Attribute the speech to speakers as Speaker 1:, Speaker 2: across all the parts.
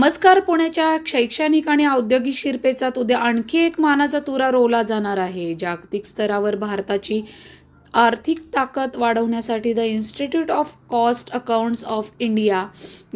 Speaker 1: नमस्कार. पुण्याच्या शैक्षणिक आणि औद्योगिक शिरपेचात उद्या आणखी एक मानाचा तुरा रोवला जाणार आहे. जागतिक स्तरावर भारताची आर्थिक ताकद वाढवण्यासाठी the institute of cost accounts of India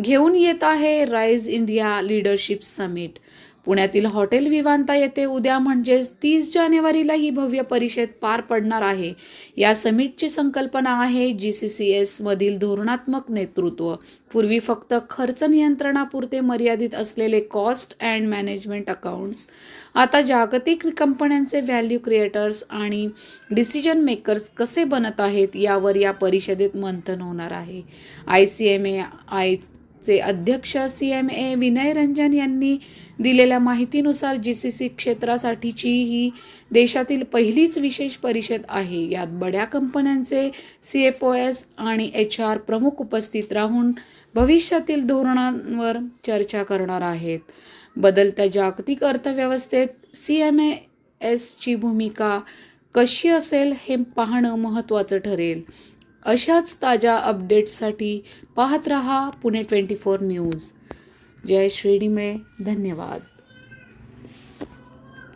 Speaker 1: घेऊन येत आहे राईज इंडिया लीडरशिप समिट. पुण्यातील हॉटेल विवांता येथे उद्या म्हणजेच 30 जानेवारीला ही भव्य परिषद पार पडणार आहे. या समिटची संकल्पना आहे GCCS मधील धोरणात्मक नेतृत्व. पूर्वी फक्त खर्च नियंत्रणापुरते मर्यादित असलेले कॉस्ट अँड मॅनेजमेंट अकाउंट्स आता जागतिक कंपन्यांचे व्हॅल्यू क्रिएटर्स आणि डिसिजन मेकर्स कसे बनत आहेत यावर या परिषदेत मंथन होणार आहे. ICMAIचे अध्यक्ष CMA विनय रंजन यांनी दिलेल्या माहितीनुसार GCC क्षेत्रासाठीची ही देशातील पहिलीच विशेष परिषद आहे. यात बड्या कंपन्यांचे CFOs आणि HR प्रमुख उपस्थित राहून भविष्यातील धोरणांवर चर्चा करणार आहेत. बदलत्या जागतिक अर्थव्यवस्थेत CMASची भूमिका कशी असेल हे पाहणं महत्त्वाचं ठरेल. अशाच ताज्या अपडेट्ससाठी पाहत रहा पुणे 24 न्यूज. जय श्रीडिमे. धन्यवाद.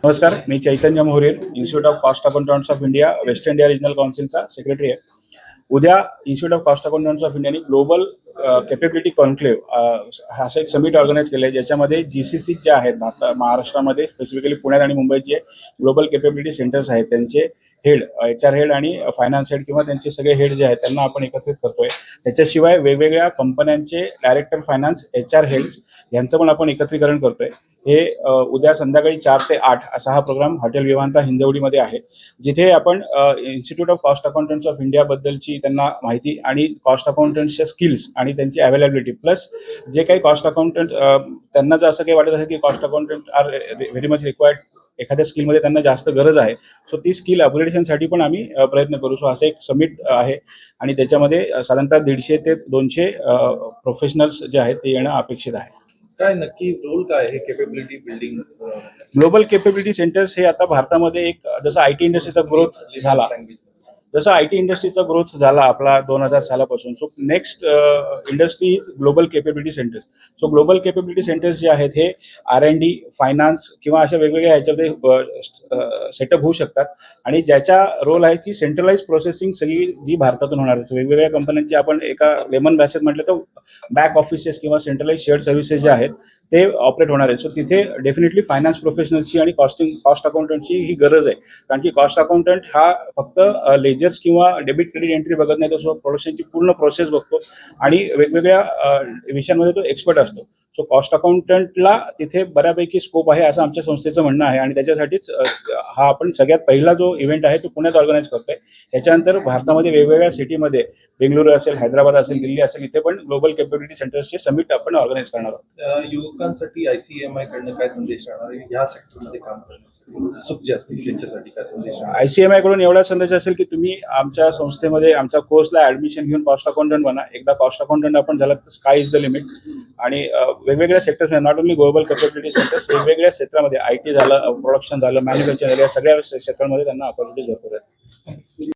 Speaker 2: नमस्कार, मी Chaitanya Mohare, institute of cost accountants of India, West India regional काउन्सिलचा सेक्रेटरी आहे. उद्या institute of cost accountants of इंडियाने ग्लोबल कॅपेबिलिटी कॉन्क्लेव्ह असं एक समिट ऑर्गनाईज केलं आहे, ज्याच्यामध्ये GCC जे आहेत महाराष्ट्रामध्ये स्पेसिफिकली पुण्यात आणि मुंबईत जे ग्लोबल कॅपेबिलिटी सेंटर्स आहेत त्यांचे हेड, HR हेड आणि फायनान्स हेड किंवा त्यांचे सगळे हेड जे आहेत त्यांना आपण एकत्रित करतोय. त्याच्याशिवाय वेगवेगळ्या कंपन्यांचे डायरेक्टर फायनान्स, HR हेड्स यांचं पण आपण एकत्रीकरण करतोय. हे उद्या संध्याकाळी 4 ते 8 असा हा प्रोग्राम हॉटेल विवांता हिंजवडीमध्ये आहे, जिथे आपण institute of cost accountants of India बद्दलची त्यांना माहिती आणि कॉस्ट अकाउंटंट्सच्या स्किल्स आणि त्यांची अवेलेबिलिटी प्लस जे काही कॉस्ट अकाउंटंट त्यांना जर असं काही वाटत असेल की cost accountant are very much required, एखाद्या स्किलमध्ये त्यांना जास्त गरज आहे, सो ती स्किल अपग्रेडेशनसाठी पण आम्ही प्रयत्न करू. सो असं एक समिट आहे आणि त्याच्यामध्ये साधारणतः 150 ते 200 प्रोफेशनल्स जे आहेत ते येणं अपेक्षित आहे.
Speaker 3: काय नक्की रोल काय आहे capability building?
Speaker 2: Global capability centres हे आता भारतामध्ये एक जसं IT इंडस्ट्रीचा ग्रोथ झाला आपला 2000 सालापासून, so next industry is global capability centres. So global capability centres जे आहेत हे R&D, फायनान्स किंवा अशा वेगवेगळ्या ह्याच्यामध्ये सेटअप होऊ शकतात आणि ज्याचा रोल आहे की सेंट्रलाइज प्रोसेसिंग सगळी जी भारतातून होणार आहे. वेगवेगळ्या कंपन्यांची आपण एका लेमन भाषेत म्हटलं तर बॅक ऑफिसेस किंवा सेंट्रलाइज शेअर्ड सर्व्हिसेस जे आहेत ते ऑपरेट होणार आहे. सो तिथे डेफिनेटली फायनान्स प्रोफेशनल्सची आणि कॉस्ट अकाउंटंटची ही गरज आहे, कारण की कॉस्ट अकाउंटंट हा फक्त लेजर्स किंवा डेबिट क्रेडिट एंट्री बघत नाही, तर प्रोडक्शनची पूर्ण प्रोसेस बघतो आणि वेगवेगळ्या विषयांमध्ये तो एक्सपर्ट असतो. सो कॉस्ट अकाउंटंटला तिथे बऱ्यापैकी स्कोप आहे असं आमच्या संस्थेचं म्हणणं आहे आणि त्याच्यासाठीच हा आपण सगळ्यात पहिला जो इव्हेंट आहे तो पुण्यात ऑर्गनाईज करतोय. त्याच्यानंतर भारतामध्ये वेगवेगळ्या सिटीमध्ये बेंगळुरू असेल, हैदराबाद असेल, दिल्ली असेल, इथे पण ग्लोबल कॅपेबिलिटी सेंटर्सचे समिट आपण ऑर्गनाईज करणार आहोत.
Speaker 3: युवकांसाठी ICMI कडनं काय संदेश राहणार आहे? ह्या सेक्टरमध्ये काम करण्यासाठी उत्सुक जे असतील त्यांच्यासाठी काय संदेश राहणार?
Speaker 2: ICMI कडून एवढा संदेश असेल की तुम्ही आमच्या संस्थेमध्ये आमच्या कोर्सला ऍडमिशन घेऊन कॉस्ट अकाउंटंट बना. एकदा कॉस्ट अकाउंटंट आपण झाला तर स्काय इज द लिमिट. आणि वेगवेगळ्या सेक्टर्समध्ये not only global capability centres, वेगवेगळ्या क्षेत्रामध्ये IT झालं, प्रोडक्शन झालं, मॅन्युफॅक्चरिंग झालं, या सगळ्या क्षेत्रांमध्ये त्यांना ऑपॉर्च्युनिटीज भरपूर आहेत.